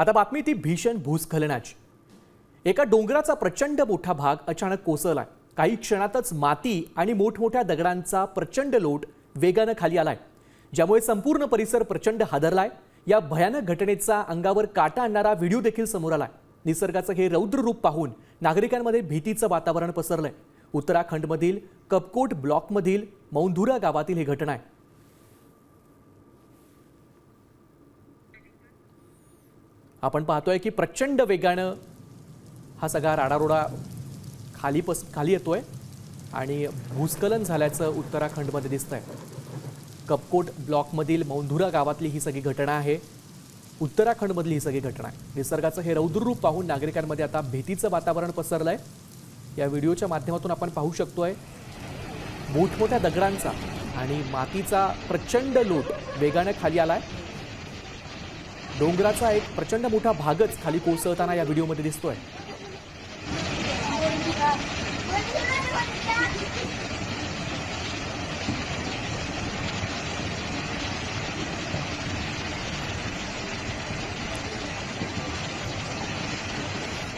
आता बातमी ती भीषण भूस्खलनाची। एका डोंगराचा प्रचंड मोठा भाग अचानक कोसळलाय। काही क्षणातच माती आणि मोठमोठ्या दगडांचा प्रचंड लोट वेगाने खाली आलाय, ज्यामुळे संपूर्ण परिसर प्रचंड हादरलाय। या भयानक घटनेचा अंगावर काटा आणणारा व्हिडिओ देखील समोर आलाय। निसर्गाचं हे रौद्र रूप पाहून नागरिकांमध्ये भीतीचं वातावरण पसरलंय। उत्तराखंडमधील कपकोट ब्लॉकमधील मौंधुरा गावातील ही घटना आहे। आपण पाहतोय की प्रचंड वेगानं हा सगळा राडारोडा खाली येतोय आणि भूस्खलन झाल्याचं उत्तराखंडमध्ये दिसतंय। कपकोट ब्लॉकमधील मौंधुरा गावातली ही सगळी घटना आहे। उत्तराखंडमधली ही सगळी घटना आहे। निसर्गाचं हे रौद्र रूप पाहून नागरिकांमध्ये आता भीतीचं वातावरण पसरलंय। या व्हिडिओच्या माध्यमातून आपण पाहू शकतोय मोठमोठ्या दगडांचा आणि मातीचा प्रचंड लोट वेगाने खाली आलाय। डोंगराचा एक प्रचंड मोठा भागच खाली कोसळताना या व्हिडिओमध्ये दिसतोय।